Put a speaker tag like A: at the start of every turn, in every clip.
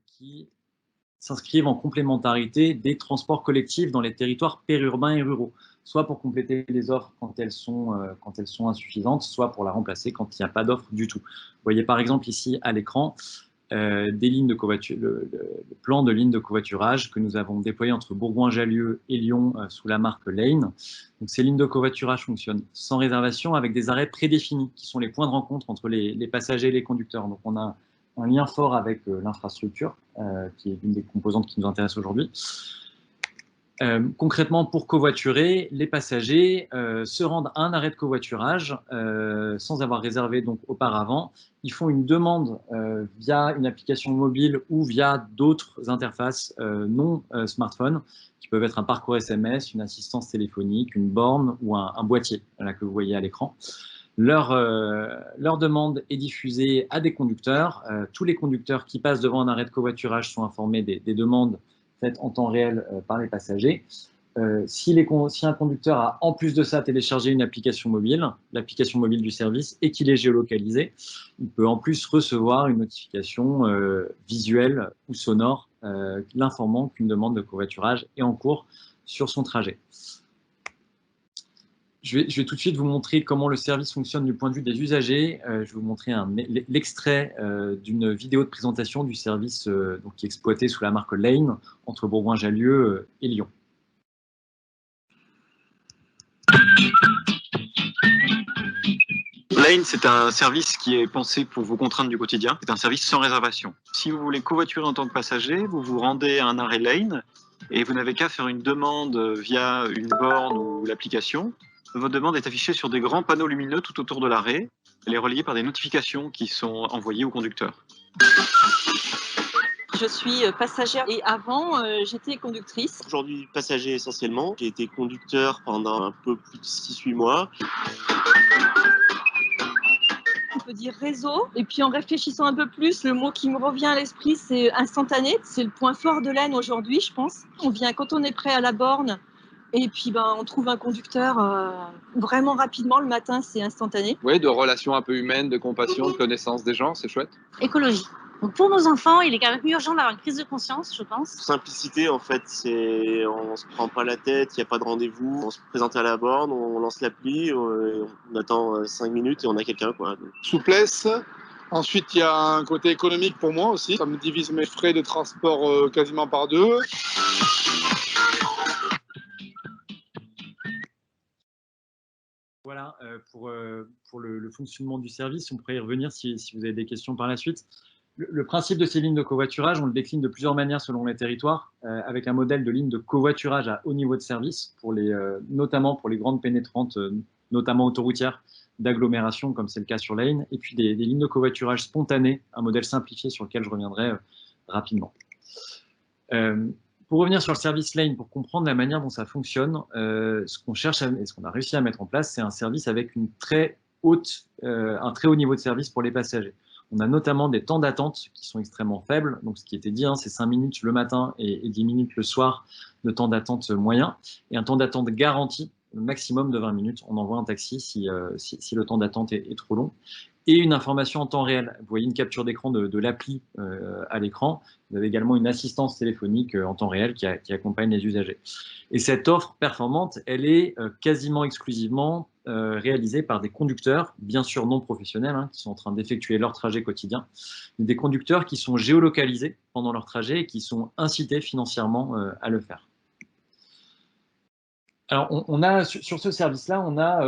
A: qui s'inscrivent en complémentarité des transports collectifs dans les territoires périurbains et ruraux, soit pour compléter les offres quand elles sont insuffisantes, soit pour la remplacer quand il n'y a pas d'offre du tout. Vous voyez par exemple ici à l'écran des lignes de le plan de lignes de covoiturage que nous avons déployé entre Bourgoin-Jallieu et Lyon sous la marque Lane. Donc, ces lignes de covoiturage fonctionnent sans réservation avec des arrêts prédéfinis qui sont les points de rencontre entre les passagers et les conducteurs. Donc on a un lien fort avec l'infrastructure, qui est une des composantes qui nous intéresse aujourd'hui. Concrètement, pour covoiturer, les passagers se rendent à un arrêt de covoiturage sans avoir réservé donc auparavant. Ils font une demande via une application mobile ou via d'autres interfaces non smartphone, qui peuvent être un parcours SMS, une assistance téléphonique, une borne ou un boîtier là, que vous voyez à l'écran. Leur demande est diffusée à des conducteurs. Tous les conducteurs qui passent devant un arrêt de covoiturage sont informés des demandes faites en temps réel par les passagers. Si un conducteur a en plus de ça téléchargé une application mobile, l'application mobile du service, et qu'il est géolocalisé, il peut en plus recevoir une notification visuelle ou sonore l'informant qu'une demande de covoiturage est en cours sur son trajet. Je vais tout de suite vous montrer comment le service fonctionne du point de vue des usagers. Je vais vous montrer l'extrait d'une vidéo de présentation du service donc, qui est exploité sous la marque Lane entre Bourgoin-Jallieu et Lyon.
B: Lane, c'est un service qui est pensé pour vos contraintes du quotidien. C'est un service sans réservation. Si vous voulez covoiturer en tant que passager, vous vous rendez à un arrêt Lane et vous n'avez qu'à faire une demande via une borne ou l'application. Votre demande est affichée sur des grands panneaux lumineux tout autour de l'arrêt. Elle est relayée par des notifications qui sont envoyées au conducteur.
C: Je suis passagère et avant, j'étais conductrice.
D: Aujourd'hui, passager essentiellement. J'ai été conducteur pendant un peu plus de 6-8 mois.
C: On peut dire réseau. Et puis en réfléchissant un peu plus, le mot qui me revient à l'esprit, c'est instantané. C'est le point fort de Lane aujourd'hui, je pense. On vient quand on est prêt à la borne. Et puis on trouve un conducteur vraiment rapidement, le matin c'est instantané.
E: Oui, de relations un peu humaines, de compassion, de connaissance des gens, c'est chouette.
F: Écologie. Donc pour nos enfants, il est quand même urgent d'avoir une prise de conscience, je pense.
D: Simplicité, en fait, c'est on se prend pas la tête, il n'y a pas de rendez-vous, on se présente à la borne, on lance l'appli, on attend 5 minutes et on a quelqu'un, quoi.
G: Souplesse. Ensuite, il y a un côté économique pour moi aussi. Ça me divise mes frais de transport quasiment par 2.
A: Voilà pour le fonctionnement du service. On pourrait y revenir si vous avez des questions par la suite. Le principe de ces lignes de covoiturage, on le décline de plusieurs manières selon les territoires, avec un modèle de ligne de covoiturage à haut niveau de service, notamment pour les grandes pénétrantes, notamment autoroutières, d'agglomération, comme c'est le cas sur Lane, et puis des lignes de covoiturage spontanées, un modèle simplifié sur lequel je reviendrai rapidement. Pour revenir sur le service Lane, pour comprendre la manière dont ça fonctionne, ce qu'on cherche et ce qu'on a réussi à mettre en place, c'est un service avec un très haut niveau de service pour les passagers. On a notamment des temps d'attente qui sont extrêmement faibles. Donc, ce qui était dit, c'est 5 minutes le matin et 10 minutes le soir de temps d'attente moyen. Et un temps d'attente garanti, maximum de 20 minutes. On envoie un taxi si le temps d'attente est trop long. Et une information en temps réel. Vous voyez une capture d'écran de l'appli à l'écran. Vous avez également une assistance téléphonique en temps réel qui accompagne les usagers. Et cette offre performante, elle est quasiment exclusivement réalisée par des conducteurs, bien sûr non professionnels, qui sont en train d'effectuer leur trajet quotidien, mais des conducteurs qui sont géolocalisés pendant leur trajet et qui sont incités financièrement à le faire. Alors, sur ce service-là, on a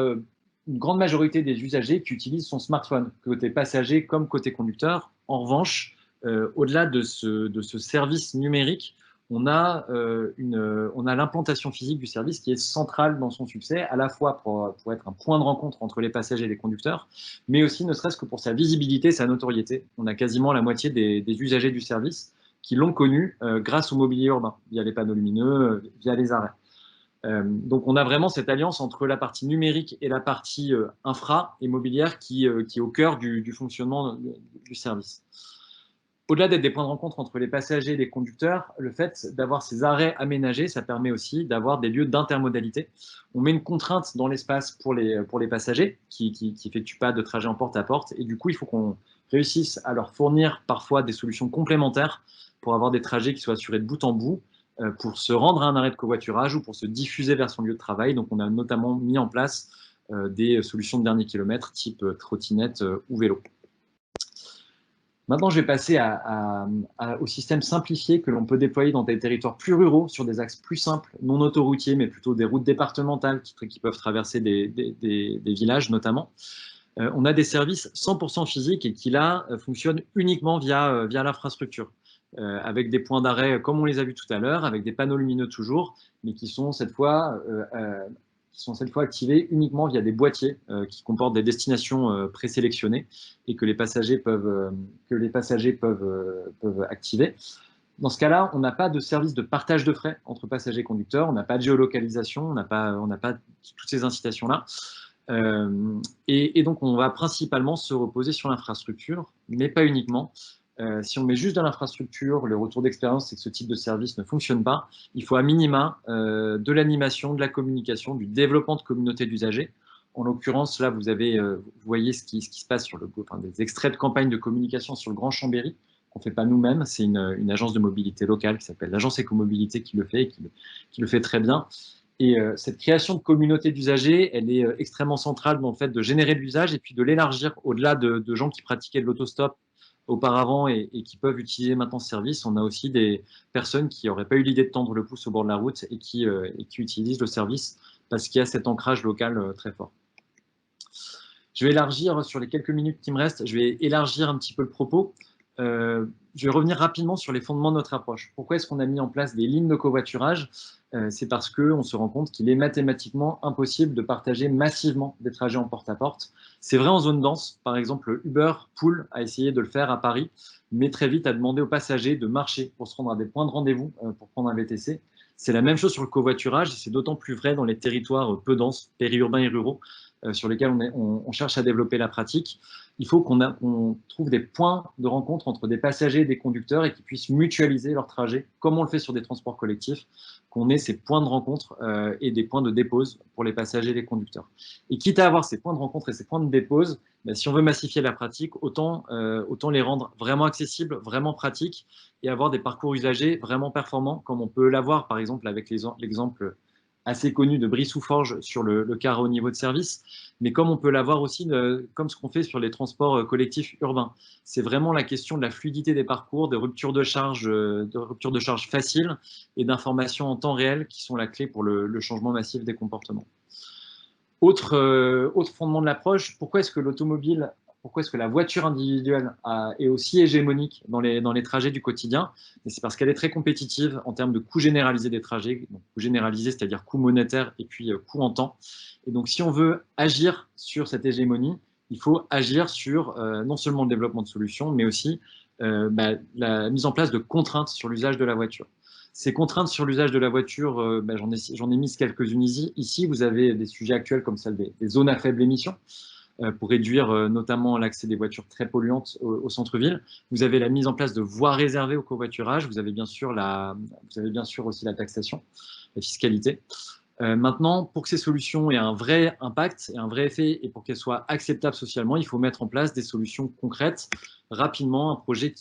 A: une grande majorité des usagers qui utilisent son smartphone, côté passager comme côté conducteur. En revanche, au-delà de ce service numérique, on a l'implantation physique du service qui est centrale dans son succès, à la fois pour être un point de rencontre entre les passagers et les conducteurs, mais aussi ne serait-ce que pour sa visibilité, sa notoriété. On a quasiment la moitié des usagers du service qui l'ont connu grâce au mobilier urbain, via les panneaux lumineux, via les arrêts. Donc on a vraiment cette alliance entre la partie numérique et la partie infra et mobilière qui est au cœur du fonctionnement du service. Au-delà d'être des points de rencontre entre les passagers et les conducteurs, le fait d'avoir ces arrêts aménagés, ça permet aussi d'avoir des lieux d'intermodalité. On met une contrainte dans l'espace pour les passagers qui n'effectuent pas de trajet en porte-à-porte, et du coup, il faut qu'on réussisse à leur fournir parfois des solutions complémentaires pour avoir des trajets qui soient assurés de bout en bout, pour se rendre à un arrêt de covoiturage ou pour se diffuser vers son lieu de travail. Donc, on a notamment mis en place des solutions de dernier kilomètre type trottinette ou vélo. Maintenant, je vais passer au système simplifié que l'on peut déployer dans des territoires plus ruraux, sur des axes plus simples, non autoroutiers, mais plutôt des routes départementales qui peuvent traverser des villages notamment. On a des services 100% physiques et qui là fonctionnent uniquement via l'infrastructure, avec des points d'arrêt comme on les a vus tout à l'heure, avec des panneaux lumineux toujours, mais qui sont cette fois activés uniquement via des boîtiers qui comportent des destinations présélectionnées et que les passagers peuvent activer. Dans ce cas-là, on n'a pas de service de partage de frais entre passagers et conducteurs, on n'a pas de géolocalisation, on n'a pas toutes ces incitations-là. Et donc, on va principalement se reposer sur l'infrastructure, mais pas uniquement. Si on met juste dans l'infrastructure, le retour d'expérience, c'est que ce type de service ne fonctionne pas. Il faut à minima de l'animation, de la communication, du développement de communautés d'usagers. En l'occurrence, là, vous voyez ce qui se passe sur des extraits de campagne de communication sur le Grand Chambéry, qu'on ne fait pas nous-mêmes. C'est une agence de mobilité locale qui s'appelle l'agence Écomobilité qui le fait et qui le fait très bien. Et cette création de communauté d'usagers, elle est extrêmement centrale dans le fait de générer de l'usage et puis de l'élargir au-delà de gens qui pratiquaient de l'autostop auparavant et qui peuvent utiliser maintenant ce service. On a aussi des personnes qui n'auraient pas eu l'idée de tendre le pouce au bord de la route et qui utilisent le service parce qu'il y a cet ancrage local très fort. Je vais élargir, sur les quelques minutes qui me restent, je vais élargir un petit peu le propos. Je vais revenir rapidement sur les fondements de notre approche. Pourquoi est-ce qu'on a mis en place des lignes de covoiturage? C'est parce qu'on se rend compte qu'il est mathématiquement impossible de partager massivement des trajets en porte-à-porte. C'est vrai en zone dense. Par exemple, Uber Pool a essayé de le faire à Paris, mais très vite a demandé aux passagers de marcher pour se rendre à des points de rendez-vous pour prendre un VTC. C'est la même chose sur le covoiturage, et c'est d'autant plus vrai dans les territoires peu denses, périurbains et ruraux, sur lesquels on cherche à développer la pratique. Il faut qu'on trouve des points de rencontre entre des passagers et des conducteurs et qu'ils puissent mutualiser leurs trajets, comme on le fait sur des transports collectifs, qu'on ait ces points de rencontre et des points de dépose pour les passagers et les conducteurs. Et quitte à avoir ces points de rencontre et ces points de dépose, si on veut massifier la pratique, autant les rendre vraiment accessibles, vraiment pratiques et avoir des parcours usagers vraiment performants, comme on peut l'avoir par exemple avec l'exemple assez connu de Brie-sous-Forges sur le car au niveau de service, mais comme on peut l'avoir aussi comme ce qu'on fait sur les transports collectifs urbains. C'est vraiment la question de la fluidité des parcours, de rupture de charge facile et d'informations en temps réel qui sont la clé pour le changement massif des comportements. Autre fondement de l'approche, pourquoi est-ce que la voiture individuelle est aussi hégémonique dans les trajets du quotidien? C'est parce qu'elle est très compétitive en termes de coût généralisé des trajets, donc coût généralisé, c'est-à-dire coût monétaire et puis coût en temps. Et donc, si on veut agir sur cette hégémonie, il faut agir sur non seulement le développement de solutions, mais aussi la mise en place de contraintes sur l'usage de la voiture. Ces contraintes sur l'usage de la voiture, j'en ai mis quelques-unes ici. Vous avez des sujets actuels comme celle des zones à faible émission, pour réduire notamment l'accès des voitures très polluantes au centre-ville. Vous avez la mise en place de voies réservées au covoiturage. Vous avez bien sûr aussi la taxation, la fiscalité. Maintenant, pour que ces solutions aient un vrai impact et un vrai effet et pour qu'elles soient acceptables socialement, il faut mettre en place des solutions concrètes. Rapidement, un projet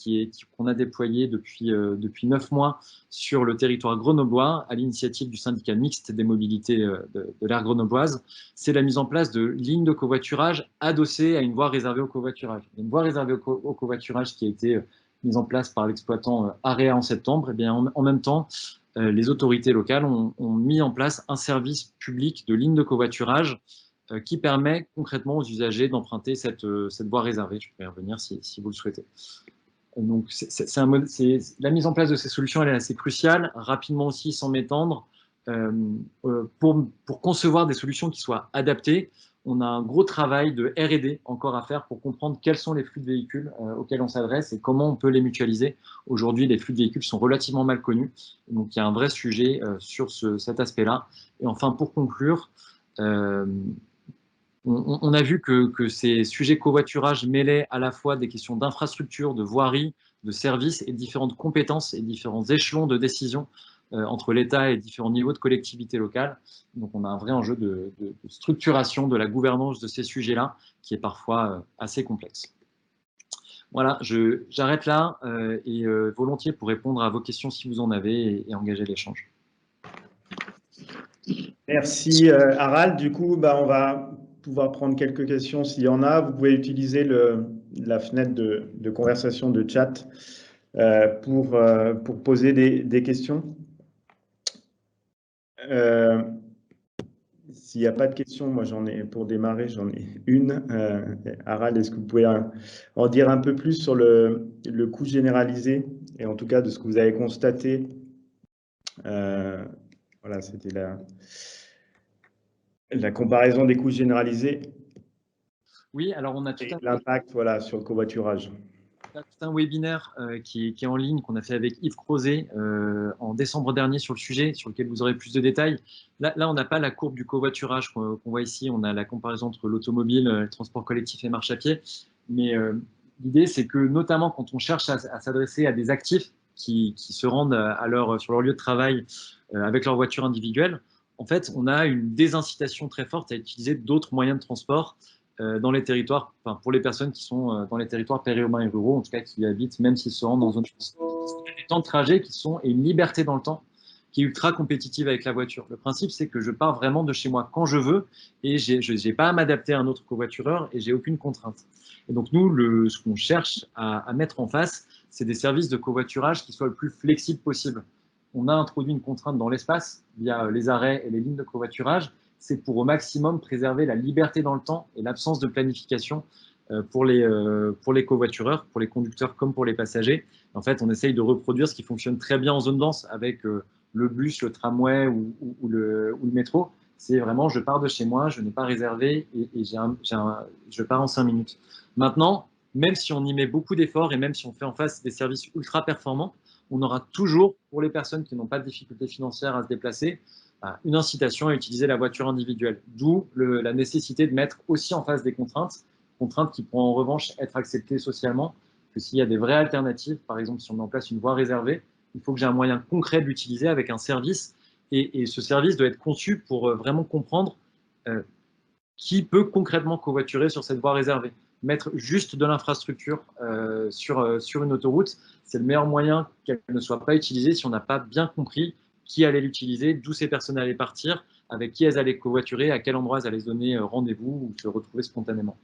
A: qu'on a déployé depuis 9 mois sur le territoire grenoblois à l'initiative du syndicat mixte des mobilités de l'aire grenobloise, c'est la mise en place de lignes de covoiturage adossées à une voie réservée au covoiturage. Une voie réservée au covoiturage qui a été mise en place par l'exploitant Area en septembre, et bien en même temps, les autorités locales ont mis en place un service public de ligne de covoiturage qui permet concrètement aux usagers d'emprunter cette voie réservée. Je peux y revenir si vous le souhaitez. Donc, la mise en place de ces solutions, elle est assez cruciale. Rapidement aussi, sans m'étendre, pour concevoir des solutions qui soient adaptées, on a un gros travail de R&D encore à faire pour comprendre quels sont les flux de véhicules auxquels on s'adresse et comment on peut les mutualiser. Aujourd'hui, les flux de véhicules sont relativement mal connus, donc il y a un vrai sujet sur cet aspect-là. Et enfin, pour conclure, on a vu que ces sujets covoiturage mêlaient à la fois des questions d'infrastructure, de voirie, de services et différentes compétences et différents échelons de décision entre l'État et différents niveaux de collectivités locales. Donc on a un vrai enjeu de structuration de la gouvernance de ces sujets-là qui est parfois assez complexe. Voilà, j'arrête là et volontiers pour répondre à vos questions si vous en avez et engager l'échange.
H: Merci Harald. Du coup, on va pouvoir prendre quelques questions s'il y en a. Vous pouvez utiliser la fenêtre de conversation de chat pour poser des questions. S'il n'y a pas de questions, moi pour démarrer, j'en ai une. Harald, est-ce que vous pouvez en dire un peu plus sur le coût généralisé et en tout cas de ce que vous avez constaté? Voilà, c'était la comparaison des coûts généralisés.
A: Oui, alors on a tout
H: l'impact sur le covoiturage.
A: un webinaire qui est en ligne, qu'on a fait avec Yves Crozet en décembre dernier sur le sujet, sur lequel vous aurez plus de détails. Là on n'a pas la courbe du covoiturage qu'on voit ici, on a la comparaison entre l'automobile, le transport collectif et marche à pied. Mais l'idée, c'est que notamment quand on cherche à s'adresser à des actifs qui se rendent sur leur lieu de travail avec leur voiture individuelle, en fait, on a une désincitation très forte à utiliser d'autres moyens de transport dans les territoires, enfin, pour les personnes qui sont dans les territoires périurbains et ruraux, en tout cas qui y habitent, même s'ils se rendent dans zone. Des temps de trajet et une liberté dans le temps qui est ultra compétitive avec la voiture. Le principe, c'est que je pars vraiment de chez moi quand je veux et je n'ai pas à m'adapter à un autre covoitureur et j'ai aucune contrainte. Et donc nous, ce qu'on cherche à mettre en face, c'est des services de covoiturage qui soient le plus flexibles possible. On a introduit une contrainte dans l'espace via les arrêts et les lignes de covoiturage. C'est pour au maximum préserver la liberté dans le temps et l'absence de planification pour les covoitureurs, pour les conducteurs comme pour les passagers. En fait, on essaye de reproduire ce qui fonctionne très bien en zone dense avec le bus, le tramway ou le métro. C'est vraiment, je pars de chez moi, je n'ai pas réservé et je pars en 5 minutes. Maintenant, même si on y met beaucoup d'efforts et même si on fait en face des services ultra performants, on aura toujours, pour les personnes qui n'ont pas de difficultés financières à se déplacer, une incitation à utiliser la voiture individuelle. D'où la nécessité de mettre aussi en face des contraintes qui pourront en revanche être acceptées socialement, que s'il y a des vraies alternatives, par exemple si on met en place une voie réservée, il faut que j'ai un moyen concret de l'utiliser avec un service, et ce service doit être conçu pour vraiment comprendre qui peut concrètement covoiturer sur cette voie réservée. Mettre juste de l'infrastructure sur une autoroute, c'est le meilleur moyen qu'elle ne soit pas utilisée si on n'a pas bien compris qui allait l'utiliser, d'où ces personnes allaient partir, avec qui elles allaient covoiturer, à quel endroit elles allaient se donner rendez-vous ou se retrouver spontanément.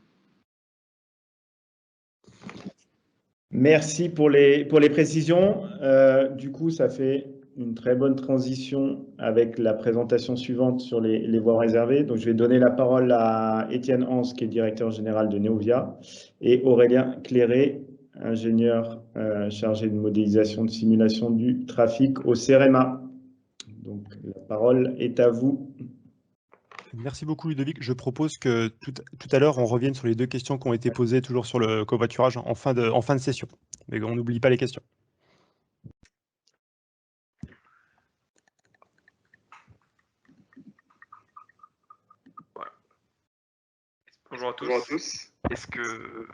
H: Merci pour les précisions. Du coup, ça fait une très bonne transition avec la présentation suivante sur les voies réservées. Donc, je vais donner la parole à Étienne Hans, qui est directeur général de Neovia, et Aurélien Cléré, ingénieur chargé de modélisation de simulation du trafic au CEREMA. Donc, la parole est à vous.
I: Merci beaucoup Ludovic. Je propose que tout à l'heure, on revienne sur les deux questions qui ont été posées toujours sur le covoiturage en fin de session. Mais on n'oublie pas les questions.
J: Voilà. Bonjour à tous. Est-ce que...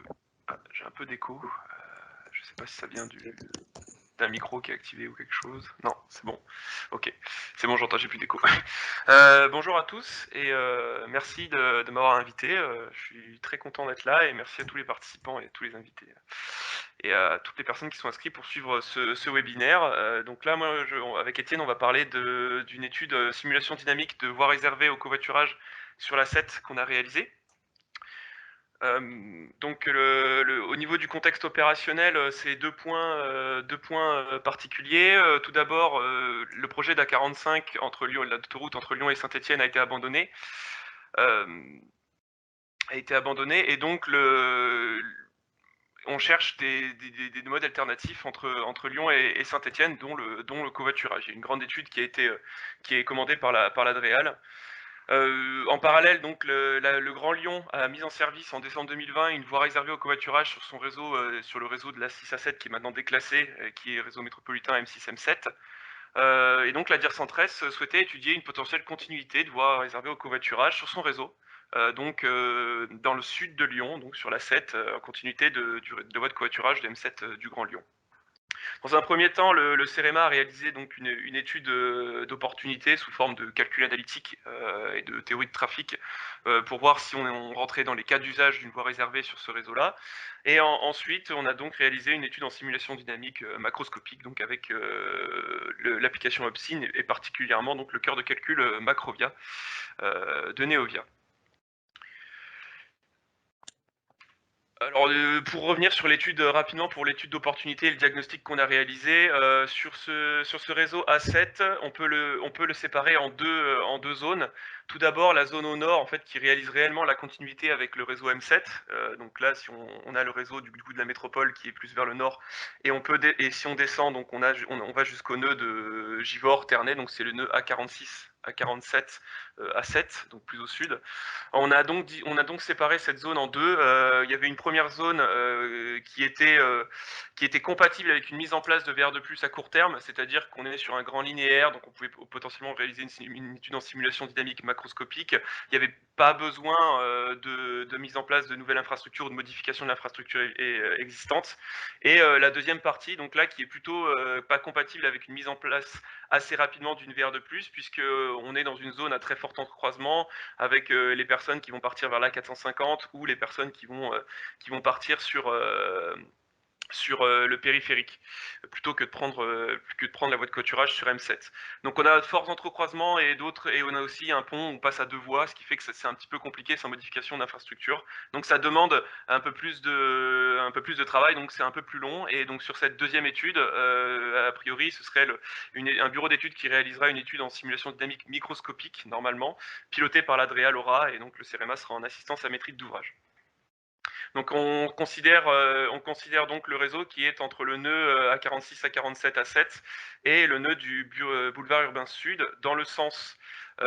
J: j'ai un peu d'écho. Je ne sais pas si ça vient d'un micro qui est activé ou quelque chose. Non, c'est bon. Ok, c'est bon, j'entends, j'ai plus d'écho. Bonjour à tous et merci de m'avoir invité. Je suis très content d'être là et merci à tous les participants et à tous les invités. Et à toutes les personnes qui sont inscrites pour suivre ce webinaire. Donc là, moi, avec Étienne, on va parler d'une étude simulation dynamique de voies réservées au covoiturage sur la 7 qu'on a réalisée. Donc au niveau du contexte opérationnel, c'est deux points particuliers. Tout d'abord, le projet d'A45 l'autoroute entre Lyon et Saint-Étienne a été abandonné. Et donc on cherche des modes alternatifs entre Lyon et Saint-Étienne, dont le covoiturage. Il y a une grande étude qui est commandée par l'Adréal. En parallèle, donc, le Grand Lyon a mis en service en décembre 2020 une voie réservée au covoiturage sur son réseau, sur le réseau de la 6A7 qui est maintenant déclassé, qui est réseau métropolitain M6-M7. Et donc la DIR Centres souhaitait étudier une potentielle continuité de voie réservée au covoiturage sur son réseau, dans le sud de Lyon, donc sur la 7, en continuité de voie de covoiturage de M7 du Grand Lyon. Dans un premier temps, le CEREMA a réalisé donc une étude d'opportunité sous forme de calcul analytique et de théorie de trafic pour voir si on rentrait dans les cas d'usage d'une voie réservée sur ce réseau-là. Et ensuite, on a donc réalisé une étude en simulation dynamique macroscopique, donc avec l'application Obscene et particulièrement donc le cœur de calcul Macrovia de Neovia. Alors, pour revenir sur l'étude rapidement, pour l'étude d'opportunité et le diagnostic qu'on a réalisé, sur ce réseau A7, on peut le séparer en deux zones. Tout d'abord, la zone au nord, en fait, qui réalise réellement la continuité avec le réseau M7. Donc là, si on a le réseau du coup de la métropole qui est plus vers le nord, et si on descend, donc on va jusqu'au nœud de Givors, Ternay, donc c'est le nœud A46, A47, A7, donc plus au sud. On a donc séparé cette zone en deux. Il y avait une première zone qui était compatible avec une mise en place de VR2+ à court terme, c'est-à-dire qu'on est sur un grand linéaire, donc on pouvait potentiellement réaliser une étude en simulation dynamique macroscopique. Il n'y avait pas besoin de mise en place de nouvelles infrastructures ou de modification de l'infrastructure existante. Et la deuxième partie, donc là, qui est plutôt pas compatible avec une mise en place assez rapidement d'une VR2+, puisqu'on est dans une zone à très fort entrecroisement avec les personnes qui vont partir vers la 450 ou les personnes qui vont partir sur le périphérique, plutôt que de prendre la voie de coturage sur M7. Donc on a de forts entrecroisements et on a aussi un pont où on passe à deux voies, ce qui fait que c'est un petit peu compliqué sans modification d'infrastructure. Donc ça demande un peu plus de travail, donc c'est un peu plus long. Et donc sur cette deuxième étude, a priori, ce serait un bureau d'études qui réalisera une étude en simulation dynamique microscopique, normalement, pilotée par l'ADREA LoRa, et donc le CEREMA sera en assistance à maîtrise d'ouvrage. Donc on considère donc le réseau qui est entre le nœud A46, A47, A7 et le nœud du boulevard urbain sud dans le sens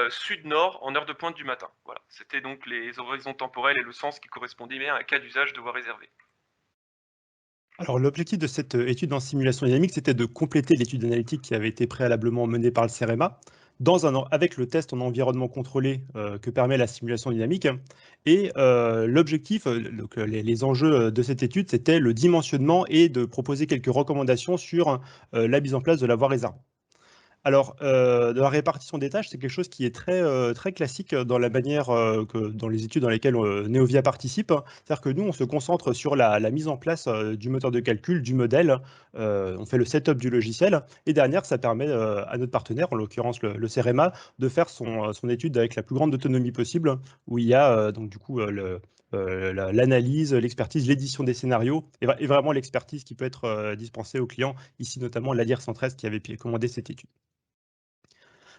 J: sud-nord en heure de pointe du matin. Voilà, c'était donc les horizons temporels et le sens qui correspondait bien à un cas d'usage de voie réservée.
I: Alors l'objectif de cette étude en simulation dynamique, c'était de compléter l'étude analytique qui avait été préalablement menée par le CEREMA avec le test en environnement contrôlé que permet la simulation dynamique. Et l'objectif, les enjeux de cette étude, c'était le dimensionnement et de proposer quelques recommandations sur la mise en place de la voie réservée. Alors, de la répartition des tâches, c'est quelque chose qui est très classique dans la manière dans les études dans lesquelles Neovia participe. C'est-à-dire que nous, on se concentre sur la mise en place du moteur de calcul, du modèle. On fait le setup du logiciel. Et derrière, ça permet à notre partenaire, en l'occurrence le CEREMA, de faire son étude avec la plus grande autonomie possible, où il y a donc du coup l'analyse, l'expertise, l'édition des scénarios et vraiment l'expertise qui peut être dispensée aux clients, ici notamment l'ADIR 113 qui avait commandé cette étude.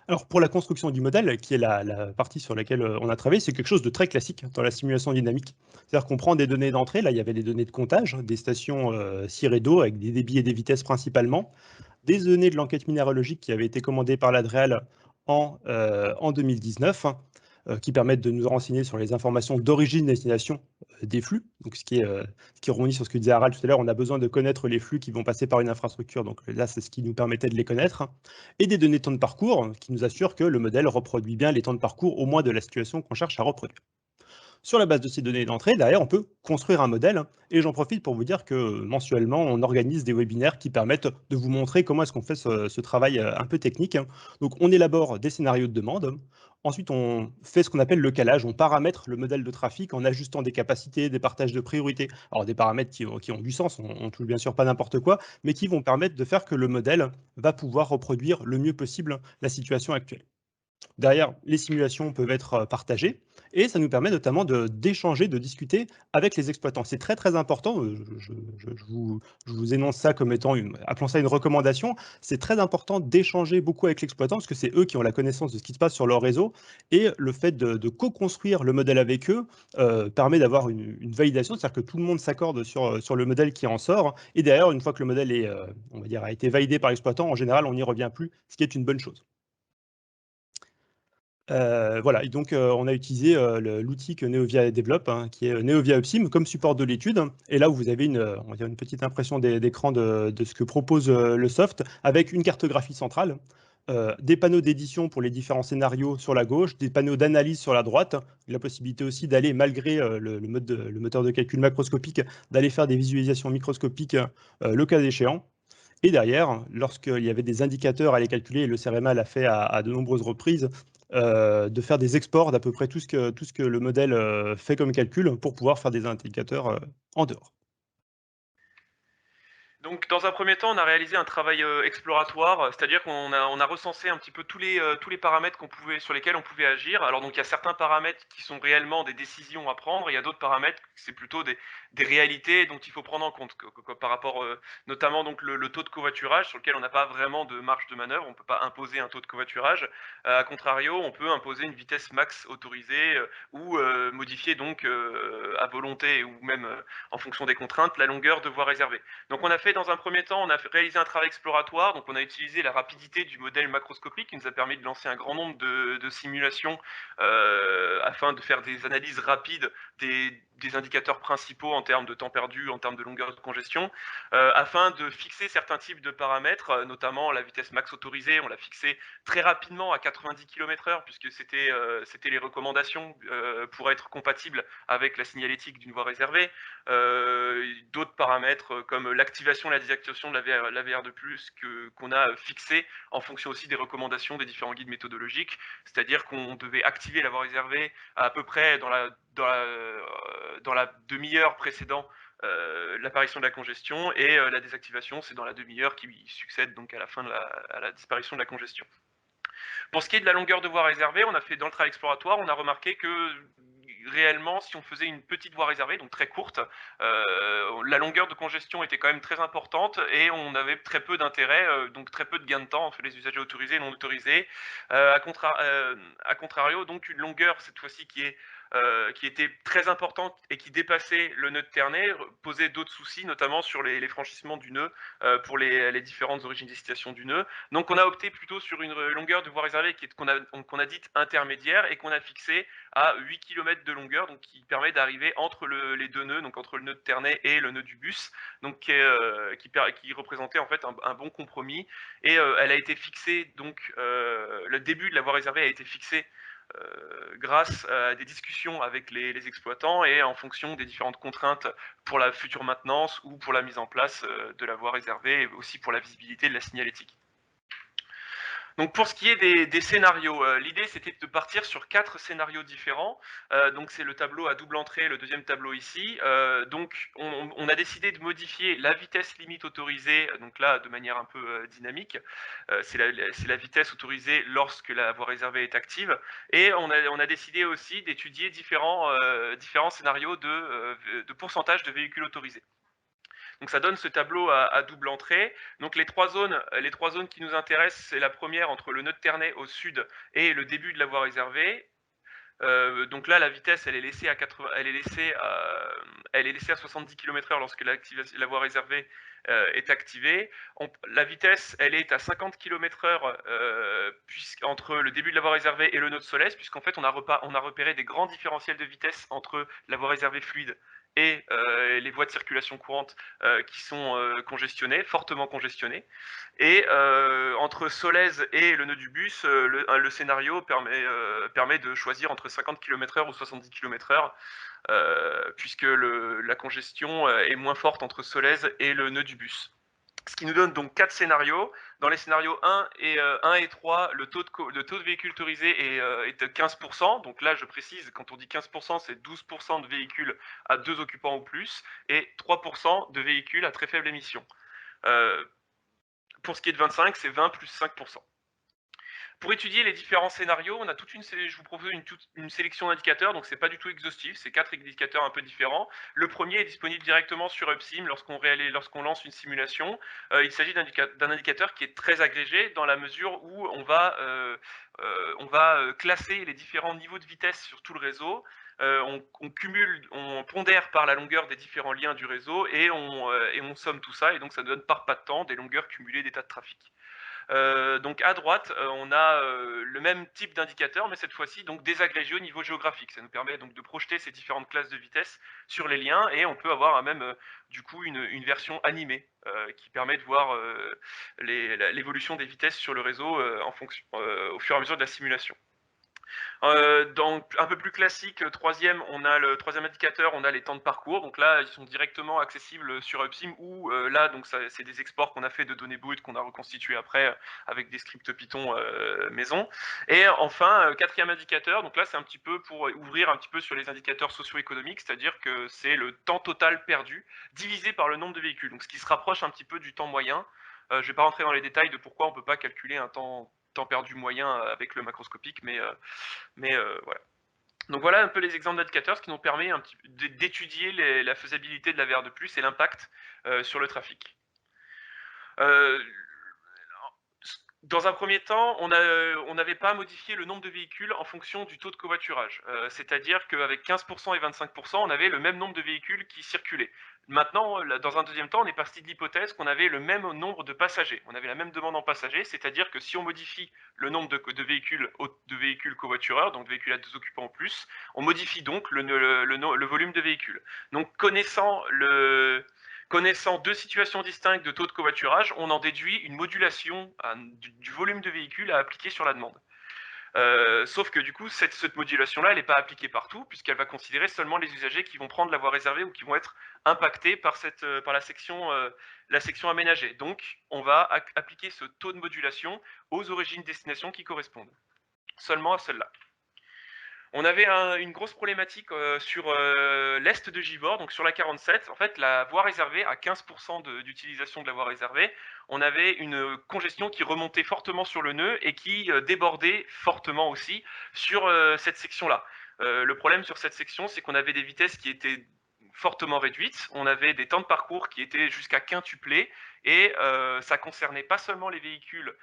I: Alors pour la construction du modèle, qui est la partie sur laquelle on a travaillé, c'est quelque chose de très classique dans la simulation dynamique. C'est-à-dire qu'on prend des données d'entrée, là il y avait des données de comptage, des stations cire et d'eau avec des débits et des vitesses principalement, des données de l'enquête minéralogique qui avait été commandée par l'ADREAL en 2019, qui permettent de nous renseigner sur les informations d'origine et destination des flux. Donc, ce qui rebondit sur ce que disait Harald tout à l'heure, on a besoin de connaître les flux qui vont passer par une infrastructure. Donc là, c'est ce qui nous permettait de les connaître. Et des données de temps de parcours qui nous assurent que le modèle reproduit bien les temps de parcours, au moins de la situation qu'on cherche à reproduire. Sur la base de ces données d'entrée, derrière, on peut construire un modèle. Et j'en profite pour vous dire que mensuellement, on organise des webinaires qui permettent de vous montrer comment est-ce qu'on fait ce travail un peu technique. Donc, on élabore des scénarios de demande. Ensuite, on fait ce qu'on appelle le calage. On paramètre le modèle de trafic en ajustant des capacités, des partages de priorité. Alors, des paramètres qui ont du sens. On ne touche bien sûr pas n'importe quoi, mais qui vont permettre de faire que le modèle va pouvoir reproduire le mieux possible la situation actuelle. Derrière, les simulations peuvent être partagées et ça nous permet notamment d'échanger, de discuter avec les exploitants. C'est très très important, je vous énonce ça comme étant, appelons ça une recommandation, c'est très important d'échanger beaucoup avec l'exploitant parce que c'est eux qui ont la connaissance de ce qui se passe sur leur réseau et le fait de co-construire le modèle avec eux permet d'avoir une validation, c'est-à-dire que tout le monde s'accorde sur le modèle qui en sort et derrière, une fois que le modèle est, on va dire, a été validé par l'exploitant, en général, on n'y revient plus, ce qui est une bonne chose. Voilà, et donc on a utilisé l'outil que Neovia développe, hein, qui est Neovia Upsim, comme support de l'étude. Et là où vous avez on va dire une petite impression d'écran de ce que propose le soft, avec une cartographie centrale, des panneaux d'édition pour les différents scénarios sur la gauche, des panneaux d'analyse sur la droite, la possibilité aussi d'aller, malgré le moteur de calcul macroscopique, d'aller faire des visualisations microscopiques le cas échéant. Et derrière, lorsqu'il y avait des indicateurs à aller calculer, et le CEREMA l'a fait à de nombreuses reprises, de faire des exports d'à peu près tout ce que le modèle fait comme calcul pour pouvoir faire des indicateurs en dehors.
J: Donc, dans un premier temps, on a réalisé un travail exploratoire, c'est-à-dire qu'on a recensé un petit peu tous les paramètres sur lesquels on pouvait agir. Alors, donc, il y a certains paramètres qui sont réellement des décisions à prendre, et il y a d'autres paramètres, c'est plutôt des réalités dont il faut prendre en compte, par rapport notamment donc le taux de covoiturage, sur lequel on n'a pas vraiment de marge de manœuvre, on ne peut pas imposer un taux de covoiturage. A contrario, on peut imposer une vitesse max autorisée ou modifier donc à volonté ou même en fonction des contraintes la longueur de voie réservée. Donc on a fait dans un premier temps, on a réalisé un travail exploratoire, donc on a utilisé la rapidité du modèle macroscopique qui nous a permis de lancer un grand nombre de simulations afin de faire des analyses rapides des indicateurs principaux en termes de temps perdu, en termes de longueur de congestion, afin de fixer certains types de paramètres, notamment la vitesse max autorisée, on l'a fixée très rapidement à 90 km/h puisque c'était les recommandations pour être compatible avec la signalétique d'une voie réservée. D'autres paramètres comme l'activation et la désactivation de la VR2+, qu'on a fixé en fonction aussi des recommandations des différents guides méthodologiques, c'est-à-dire qu'on devait activer la voie réservée à peu près dans la demi-heure précédant l'apparition de la congestion, et la désactivation, c'est dans la demi-heure qui succède donc à la fin à la disparition de la congestion. Pour ce qui est de la longueur de voie réservée, on a fait dans le travail exploratoire, on a remarqué que réellement, si on faisait une petite voie réservée, donc très courte, la longueur de congestion était quand même très importante et on avait très peu d'intérêt, donc très peu de gain de temps entre les usagers autorisés et non autorisés. A contrario, donc une longueur cette fois-ci qui était très importante et qui dépassait le nœud de Ternay, posait d'autres soucis, notamment sur les franchissements du nœud pour les différentes origines de destination du nœud. Donc on a opté plutôt sur une longueur de voie réservée qu'on a dite intermédiaire et qu'on a fixée à 8 km de longueur, donc qui permet d'arriver entre les deux nœuds, donc entre le nœud de Ternay et le nœud du bus, donc qui représentait en fait un bon compromis. Et elle a été fixée, donc le début de la voie réservée a été fixé grâce à des discussions avec les exploitants et en fonction des différentes contraintes pour la future maintenance ou pour la mise en place de la voie réservée, et aussi pour la visibilité de la signalétique. Donc pour ce qui est des scénarios, l'idée c'était de partir sur 4 scénarios différents. Donc c'est le tableau à double entrée, le deuxième tableau ici. Donc on a décidé de modifier la vitesse limite autorisée, donc là de manière un peu dynamique. C'est la vitesse autorisée lorsque la voie réservée est active. Et on a décidé aussi d'étudier différents scénarios de pourcentage de véhicules autorisés. Donc ça donne ce tableau à double entrée. Donc les trois zones qui nous intéressent, c'est la première entre le nœud de Ternay au sud et le début de la voie réservée. Donc là, la vitesse, elle est laissée à 70 km/h lorsque la voie réservée est activée. La vitesse, elle est à 50 km/h entre le début de la voie réservée et le nœud de Solès, puisqu'en fait, on a repéré des grands différentiels de vitesse entre la voie réservée fluide et les voies de circulation courante qui sont congestionnées, fortement congestionnées. Et entre Solèze et le nœud du bus, le scénario permet de choisir entre 50 km/h ou 70 km/h, puisque la congestion est moins forte entre Solèze et le nœud du bus. Ce qui nous donne donc 4 scénarios. Dans les scénarios 1 et 3, le taux de véhicules autorisés est de 15%. Donc là, je précise, quand on dit 15%, c'est 12% de véhicules à 2 occupants ou plus et 3% de véhicules à très faible émission. Pour ce qui est de 25, c'est 20 plus 5%. Pour étudier les différents scénarios, on a je vous propose une sélection d'indicateurs, donc c'est pas du tout exhaustif, c'est 4 indicateurs un peu différents. Le premier est disponible directement sur UpSim lorsqu'on lance une simulation. Il s'agit d'un indicateur qui est très agrégé dans la mesure où on va classer les différents niveaux de vitesse sur tout le réseau. On pondère par la longueur des différents liens du réseau et on somme tout ça, et donc ça donne par pas de temps des longueurs cumulées d'état de trafic. Donc à droite, on a le même type d'indicateur, mais cette fois-ci donc désagrégé au niveau géographique. Ça nous permet donc de projeter ces différentes classes de vitesse sur les liens, et on peut avoir même du coup une version animée qui permet de voir l'évolution des vitesses sur le réseau au fur et à mesure de la simulation. Dans un peu plus classique, troisième, on a le troisième indicateur, on a les temps de parcours. Donc là, ils sont directement accessibles sur UpSim ou là, donc c'est des exports qu'on a fait de données brutes qu'on a reconstituées après avec des scripts Python maison. Et enfin, quatrième indicateur, donc là, c'est un petit peu pour ouvrir un petit peu sur les indicateurs socio-économiques, c'est-à-dire que c'est le temps total perdu divisé par le nombre de véhicules. Donc ce qui se rapproche un petit peu du temps moyen. Je ne vais pas rentrer dans les détails de pourquoi on ne peut pas calculer un temps perdu moyen avec le macroscopique, mais voilà. Donc voilà un peu les exemples d'indicateurs, ce qui nous permet d'étudier la faisabilité de la VR2+, et l'impact sur le trafic. Dans un premier temps, on n'avait pas modifié le nombre de véhicules en fonction du taux de covoiturage. C'est-à-dire qu'avec 15% et 25%, on avait le même nombre de véhicules qui circulaient. Maintenant, dans un deuxième temps, on est parti de l'hypothèse qu'on avait le même nombre de passagers. On avait la même demande en passagers, c'est-à-dire que si on modifie le nombre de véhicules covoitureurs, donc de véhicules à 2 occupants en plus, on modifie donc le volume de véhicules. Donc Connaissant deux situations distinctes de taux de covoiturage, on en déduit une modulation du volume de véhicules à appliquer sur la demande. Sauf que du coup, cette modulation-là, elle n'est pas appliquée partout, puisqu'elle va considérer seulement les usagers qui vont prendre la voie réservée ou qui vont être impactés par la section aménagée. Donc, on va appliquer ce taux de modulation aux origines-destinations qui correspondent. Seulement à celle-là. On avait une grosse problématique sur l'est de Givors, donc sur la 47. En fait, la voie réservée, à 15% d'utilisation de la voie réservée, on avait une congestion qui remontait fortement sur le nœud et qui débordait fortement aussi sur cette section-là. Le problème sur cette section, c'est qu'on avait des vitesses qui étaient fortement réduites, on avait des temps de parcours qui étaient jusqu'à quintuplés, et ça concernait pas seulement les véhicules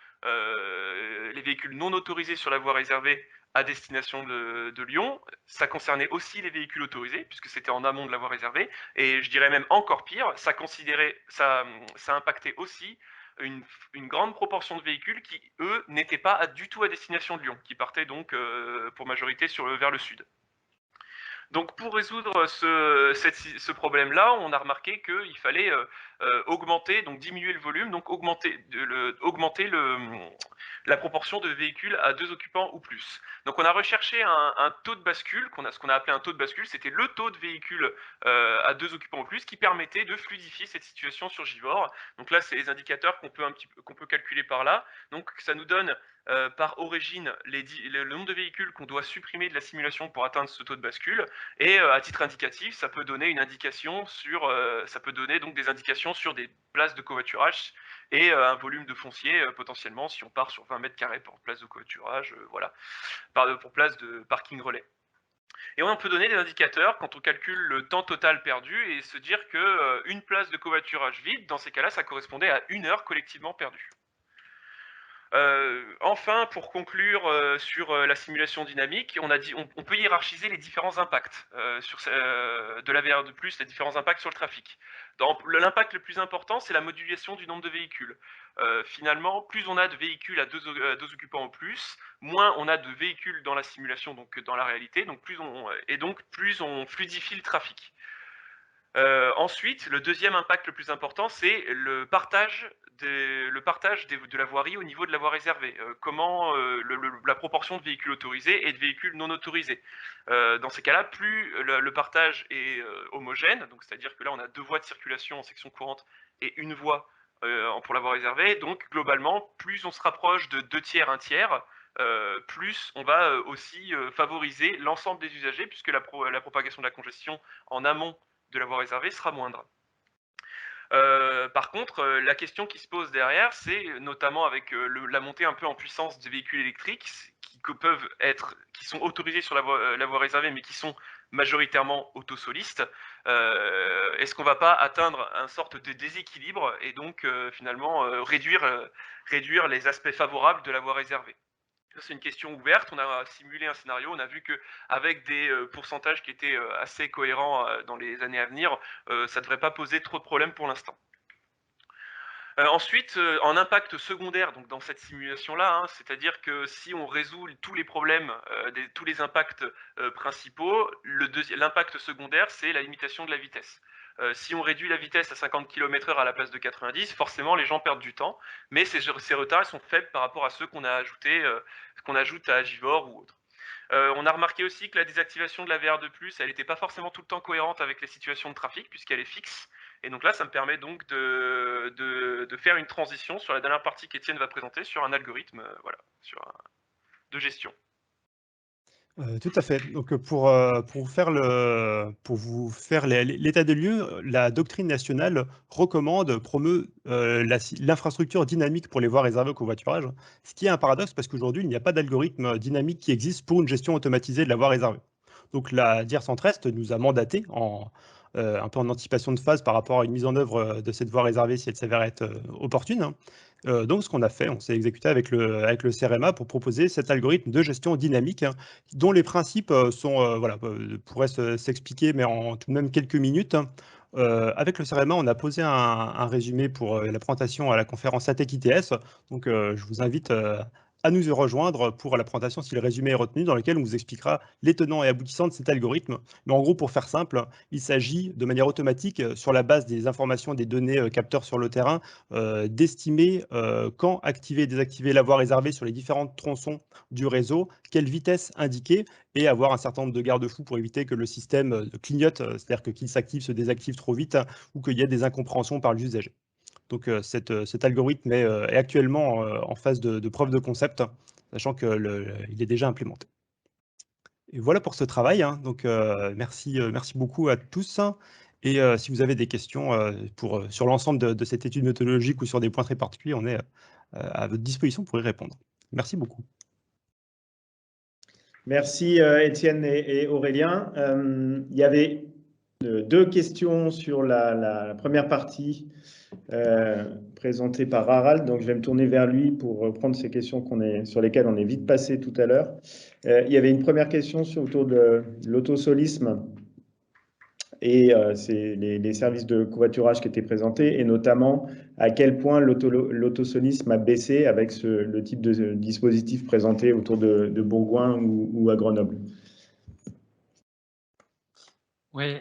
J: non autorisés sur la voie réservée à destination de Lyon, ça concernait aussi les véhicules autorisés, puisque c'était en amont de la voie réservée, et je dirais même encore pire, ça impactait aussi une grande proportion de véhicules qui, eux, n'étaient pas du tout à destination de Lyon, qui partaient donc pour majorité vers le sud. Donc pour résoudre ce problème-là, on a remarqué qu'il fallait augmenter, donc diminuer le volume, donc augmenter la proportion de véhicules à 2 occupants ou plus. Donc on a recherché un taux de bascule, ce qu'on a appelé un taux de bascule, c'était le taux de véhicules à 2 occupants ou plus qui permettait de fluidifier cette situation sur Givors. Donc là, c'est les indicateurs qu'on peut calculer par là. Donc ça nous donne par origine le nombre de véhicules qu'on doit supprimer de la simulation pour atteindre ce taux de bascule, et à titre indicatif, ça peut donner une indication ça peut donner donc des indications sur des places de covoiturage et un volume de foncier potentiellement si on part sur 20 mètres carrés pour place de covoiturage, voilà, pour place de parking relais. Et on peut donner des indicateurs quand on calcule le temps total perdu et se dire que une place de covoiturage vide, dans ces cas-là, ça correspondait à 1 heure collectivement perdue. Enfin, pour conclure sur la simulation dynamique, on peut hiérarchiser les différents impacts de la VR2+, les différents impacts sur le trafic. L'impact le plus important, c'est la modulation du nombre de véhicules. Finalement, plus on a de véhicules à 2 occupants ou plus, moins on a de véhicules dans la simulation, donc dans la réalité, donc plus on fluidifie le trafic. Ensuite, le deuxième impact le plus important, c'est le partage de la voirie au niveau de la voie réservée. Comment la proportion de véhicules autorisés et de véhicules non autorisés. Dans ces cas-là, plus le partage est homogène, donc c'est-à-dire que là on a 2 voies de circulation en section courante et 1 voie pour la voie réservée, donc globalement, plus on se rapproche de 2 tiers, 1 tiers, plus on va aussi favoriser l'ensemble des usagers, puisque la propagation de la congestion en amont de la voie réservée sera moindre. Par contre, la question qui se pose derrière, c'est notamment avec la montée un peu en puissance des véhicules électriques qui sont autorisés sur la voie réservée, mais qui sont majoritairement autosolistes. Est-ce qu'on ne va pas atteindre une sorte de déséquilibre et donc finalement réduire les aspects favorables de la voie réservée? C'est une question ouverte, on a simulé un scénario, on a vu qu'avec des pourcentages qui étaient assez cohérents dans les années à venir, ça ne devrait pas poser trop de problèmes pour l'instant. Ensuite, en impact secondaire, donc dans cette simulation-là, c'est-à-dire que si on résout tous les problèmes, tous les impacts principaux, l'impact secondaire, c'est la limitation de la vitesse. Si on réduit la vitesse à 50 km/h à la place de 90, forcément les gens perdent du temps, mais ces retards sont faibles par rapport à ceux qu'on ajoute à Givors ou autres. On a remarqué aussi que la désactivation de la VR2+, elle n'était pas forcément tout le temps cohérente avec les situations de trafic, puisqu'elle est fixe. Et donc là, ça me permet donc de faire une transition sur la dernière partie qu'Étienne va présenter, sur un algorithme voilà, de gestion.
I: Tout à fait. Donc, pour vous faire l'état des lieux, la doctrine nationale promeut l'infrastructure dynamique pour les voies réservées au covoiturage, ce qui est un paradoxe parce qu'aujourd'hui, il n'y a pas d'algorithme dynamique qui existe pour une gestion automatisée de la voie réservée. Donc, la DIR Centre-Est nous a mandaté un peu en anticipation de phase par rapport à une mise en œuvre de cette voie réservée si elle s'avère être opportune. Donc, ce qu'on a fait, on s'est exécuté avec le CEREMA pour proposer cet algorithme de gestion dynamique dont les principes pourraient s'expliquer, mais en tout de même quelques minutes. Avec le CEREMA, on a posé un résumé pour la présentation à la conférence ATEC ITS. Donc, je vous invite à nous y rejoindre pour la présentation si le résumé est retenu, dans lequel on vous expliquera les tenants et aboutissants de cet algorithme. Mais en gros, pour faire simple, il s'agit de manière automatique, sur la base des informations des données capteurs sur le terrain, d'estimer quand activer et désactiver la voie réservée sur les différents tronçons du réseau, quelle vitesse indiquer, et avoir un certain nombre de garde-fous pour éviter que le système clignote, c'est-à-dire qu'il s'active, se désactive trop vite, ou qu'il y ait des incompréhensions par l'usager. Donc cet algorithme est actuellement en phase de preuve de concept, sachant qu'il est déjà implémenté. Et voilà pour ce travail. Donc merci beaucoup à tous. Et si vous avez des questions sur l'ensemble de cette étude méthodologique ou sur des points très particuliers, on est à votre disposition pour y répondre. Merci beaucoup.
H: Merci Étienne et Aurélien. Il y avait 2 questions sur la première partie présentée par Harald, donc je vais me tourner vers lui pour reprendre ces questions sur lesquelles on est vite passé tout à l'heure. Il y avait une première question autour de l'autosolisme et c'est les services de covoiturage qui étaient présentés, et notamment à quel point l'autosolisme a baissé avec le type de dispositif présenté autour de Bourgoin ou à Grenoble.
A: Oui,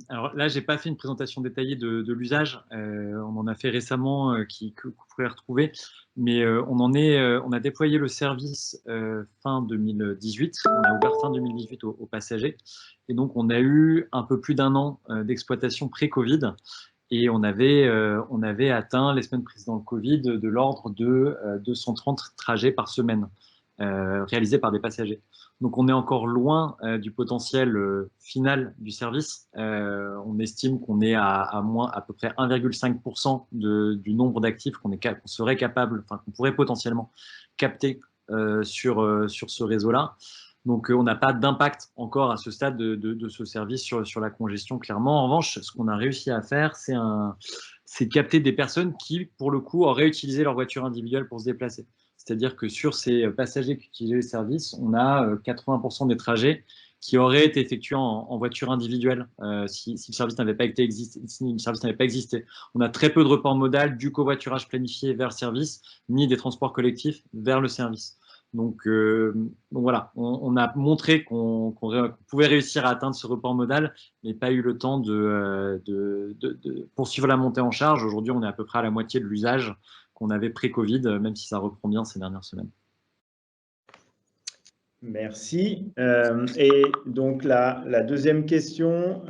A: alors là, j'ai pas fait une présentation détaillée de l'usage. On en a fait récemment que vous pourrez retrouver, mais on a déployé le service fin 2018. On a ouvert fin 2018 aux passagers, et donc on a eu un peu plus d'1 an d'exploitation pré-Covid, et on avait atteint les semaines précédentes Covid de l'ordre de 230 trajets par semaine réalisés par des passagers. Donc on est encore loin du potentiel final du service. On estime qu'on est à peu près 1,5% du nombre d'actifs qu'on serait capable, enfin qu'on pourrait potentiellement capter sur ce réseau-là. Donc on n'a pas d'impact encore à ce stade de ce service sur la congestion, clairement. En revanche, ce qu'on a réussi à faire, c'est capter des personnes qui, pour le coup, auraient utilisé leur voiture individuelle pour se déplacer. C'est-à-dire que sur ces passagers qui utilisaient le service, on a 80% des trajets qui auraient été effectués en voiture individuelle si le service n'avait pas existé. On a très peu de reports modal, du covoiturage planifié vers le service, ni des transports collectifs vers le service. Donc voilà, on a montré qu'on pouvait réussir à atteindre ce report modal, mais pas eu le temps de poursuivre la montée en charge. Aujourd'hui, on est à peu près à la moitié de l'usage qu'on avait pré-Covid, même si ça reprend bien ces dernières semaines.
H: Merci. Et donc la deuxième question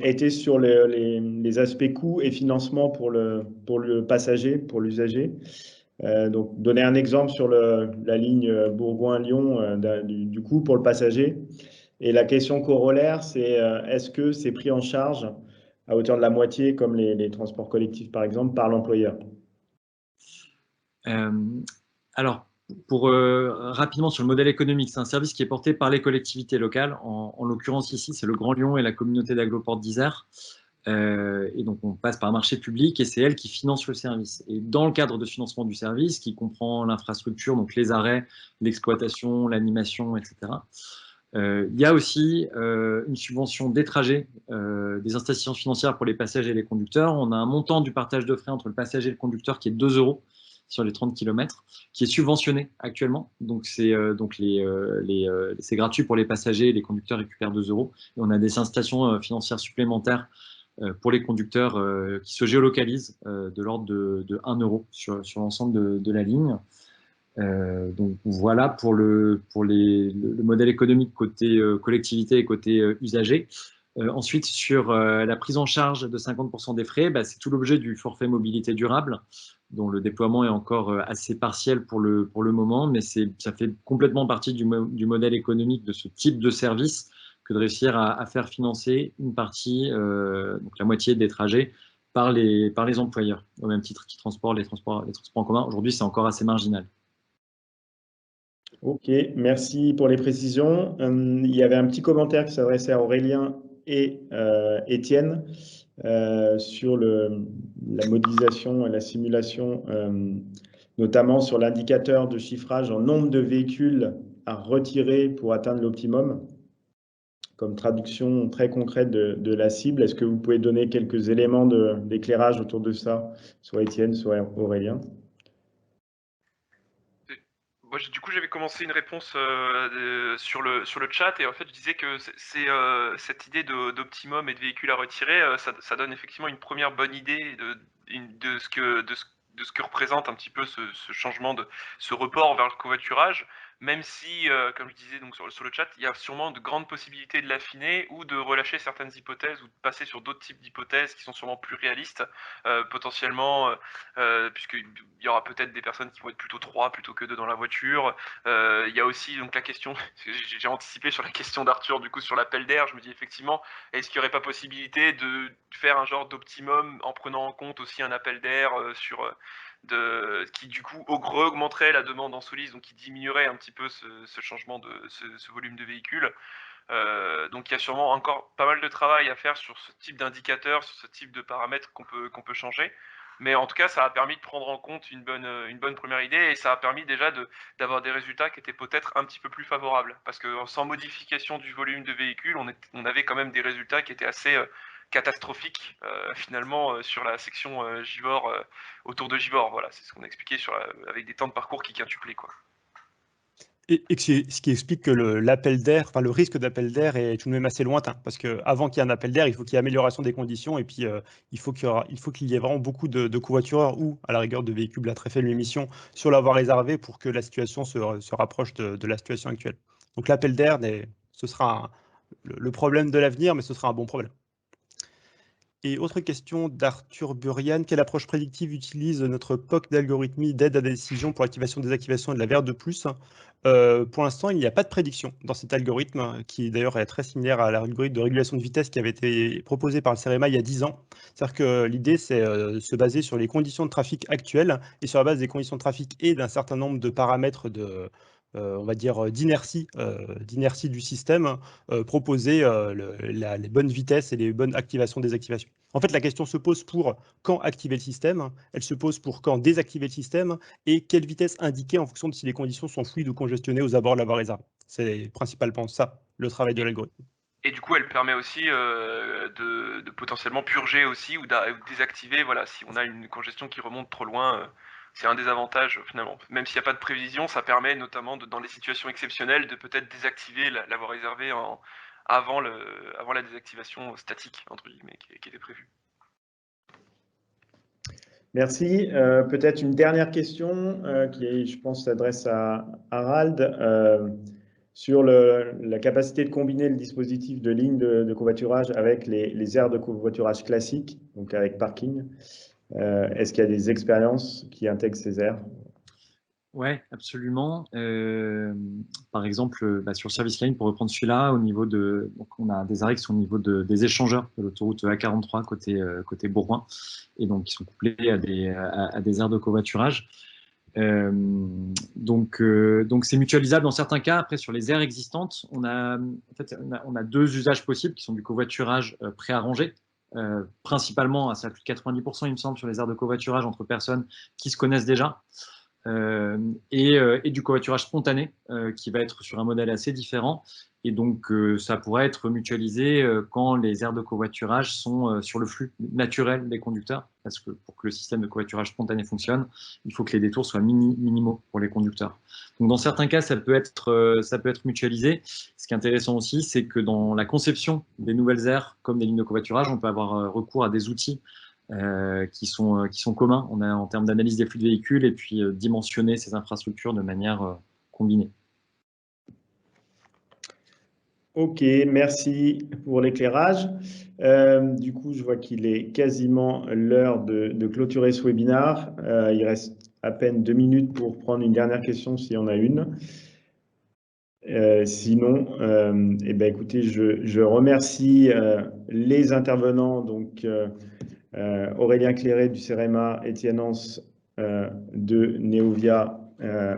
H: était sur les aspects coûts et financement pour le passager, pour l'usager. Donc donner un exemple sur la ligne Bourgoin-Lyon du coût pour le passager. Et la question corollaire, c'est est-ce que c'est pris en charge à hauteur de la moitié, comme les transports collectifs par exemple, par l'employeur?
A: Alors, rapidement sur le modèle économique, c'est un service qui est porté par les collectivités locales. En l'occurrence ici, c'est le Grand Lyon et la communauté d'Agglo-Portes d'Isère. Et donc on passe par un marché public et c'est elle qui finance le service. Et dans le cadre de financement du service, qui comprend l'infrastructure, donc les arrêts, l'exploitation, l'animation, etc., il y a aussi une subvention des trajets, des incitations financières pour les passagers et les conducteurs. On a un montant du partage de frais entre le passager et le conducteur qui est 2 € sur les 30 km, qui est subventionné actuellement. Donc c'est gratuit pour les passagers, les conducteurs récupèrent 2 €. Et on a des incitations financières supplémentaires pour les conducteurs qui se géolocalisent de l'ordre de 1 € sur l'ensemble de la ligne. Donc voilà pour le modèle économique côté collectivité et côté usager. Ensuite, sur la prise en charge de 50% des frais, c'est tout l'objet du forfait mobilité durable, dont le déploiement est encore assez partiel pour le moment, mais ça fait complètement partie du modèle économique de ce type de service que de réussir à faire financer une partie, donc la moitié des trajets, par les employeurs, au même titre qu'ils transportent les transports en commun. Aujourd'hui, c'est encore assez marginal.
H: Ok, merci pour les précisions. Il y avait un petit commentaire qui s'adressait à Aurélien et Étienne sur la modélisation et la simulation, notamment sur l'indicateur de chiffrage en nombre de véhicules à retirer pour atteindre l'optimum, comme traduction très concrète de la cible. Est-ce que vous pouvez donner quelques éléments d'éclairage autour de ça, soit Étienne, soit Aurélien?
J: Moi, du coup, j'avais commencé une réponse sur le chat, et en fait, je disais que cette idée d'optimum et de véhicules à retirer, ça donne effectivement une première bonne idée de ce que représente un petit peu ce changement, ce report vers le covoiturage, même si, comme je disais donc sur le chat, il y a sûrement de grandes possibilités de l'affiner ou de relâcher certaines hypothèses ou de passer sur d'autres types d'hypothèses qui sont sûrement plus réalistes, potentiellement, puisqu'il y aura peut-être des personnes qui vont être plutôt 3 plutôt que 2 dans la voiture. Il y a aussi donc la question, j'ai anticipé sur la question d'Arthur, du coup sur l'appel d'air, je me dis effectivement, est-ce qu'il n'y aurait pas possibilité de faire un genre d'optimum en prenant en compte aussi un appel d'air qui du coup augmenterait la demande en Solis, donc qui diminuerait un petit peu ce changement ce volume de véhicules. Donc il y a sûrement encore pas mal de travail à faire sur ce type d'indicateur, sur ce type de paramètres qu'on peut changer. Mais en tout cas, ça a permis de prendre en compte une bonne première idée, et ça a permis déjà d'avoir des résultats qui étaient peut-être un petit peu plus favorables. Parce que sans modification du volume de véhicules, on avait quand même des résultats qui étaient assez catastrophiques finalement sur la section Givors, autour de Givors. Voilà, c'est ce qu'on a expliqué avec des temps de parcours qui quintuplaient, quoi.
I: Et ce qui explique que l'appel d'air, enfin le risque d'appel d'air est tout de même assez lointain, parce qu'avant qu'il y ait un appel d'air, il faut qu'il y ait amélioration des conditions, et puis il faut qu'il y ait vraiment beaucoup de covoitureurs ou, à la rigueur, de véhicules à très faible émission sur la voie réservée pour que la situation se rapproche de la situation actuelle. Donc l'appel d'air, ce sera le problème de l'avenir, mais ce sera un bon problème. Et autre question d'Arthur Burian, quelle approche prédictive utilise notre POC d'algorithmie d'aide à la décision pour activation, désactivation et de la VR2+. Pour l'instant, il n'y a pas de prédiction dans cet algorithme, qui d'ailleurs est très similaire à l'algorithme de régulation de vitesse qui avait été proposé par le CEREMA il y a 10 ans. C'est-à-dire que l'idée, c'est de se baser sur les conditions de trafic actuelles, et sur la base des conditions de trafic et d'un certain nombre de paramètres on va dire d'inertie du système, proposer les bonnes vitesses et les bonnes activations, désactivations. En fait, la question se pose pour quand activer le système, elle se pose pour quand désactiver le système, et quelle vitesse indiquer en fonction de si les conditions sont fluides ou congestionnées aux abords de la voie réservée. C'est principalement ça, le travail de l'algorithme.
J: Et du coup, elle permet aussi de potentiellement purger aussi ou désactiver, voilà, si on a une congestion qui remonte trop loin. C'est un des avantages finalement. Même s'il n'y a pas de prévision, ça permet notamment dans des situations exceptionnelles de peut-être désactiver la voie réservée avant la désactivation statique, entre guillemets, qui était prévue.
H: Merci. Peut-être une dernière question qui, je pense, s'adresse à Harald sur la capacité de combiner le dispositif de ligne de covoiturage avec les aires de covoiturage classiques, donc avec parking. Est-ce qu'il y a des expériences qui intègrent ces aires?
A: Oui, absolument. Par exemple, sur Service Line, pour reprendre celui-là, au niveau donc on a des arrêts qui sont au niveau des échangeurs de l'autoroute A43 côté Bourgoin, et donc qui sont couplés à des aires de covoiturage. Donc c'est mutualisable dans certains cas. Après, sur les aires existantes, on a deux usages possibles qui sont du covoiturage préarrangé, principalement à plus de 90%, il me semble, sur les aires de covoiturage entre personnes qui se connaissent déjà. Et du covoiturage spontané qui va être sur un modèle assez différent, et donc ça pourrait être mutualisé quand les aires de covoiturage sont sur le flux naturel des conducteurs, parce que pour que le système de covoiturage spontané fonctionne, il faut que les détours soient minimaux pour les conducteurs. Donc dans certains cas, ça peut être mutualisé. Ce qui est intéressant aussi, c'est que dans la conception des nouvelles aires comme des lignes de covoiturage, on peut avoir recours à des outils qui sont communs en termes d'analyse des flux de véhicules et puis dimensionner ces infrastructures de manière combinée.
H: Ok, merci pour l'éclairage. Du coup, je vois qu'il est quasiment l'heure de clôturer ce webinaire. Il reste à peine 2 minutes pour prendre une dernière question s'il y en a une. Sinon, eh ben, écoutez, je remercie les intervenants, donc Aurélien Cléré du CEREMA, Étienne Hans de Neovia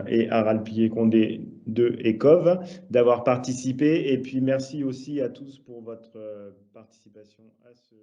H: et Harald Pillet-Condé de ECOV d'avoir participé. Et puis merci aussi à tous pour votre participation à ce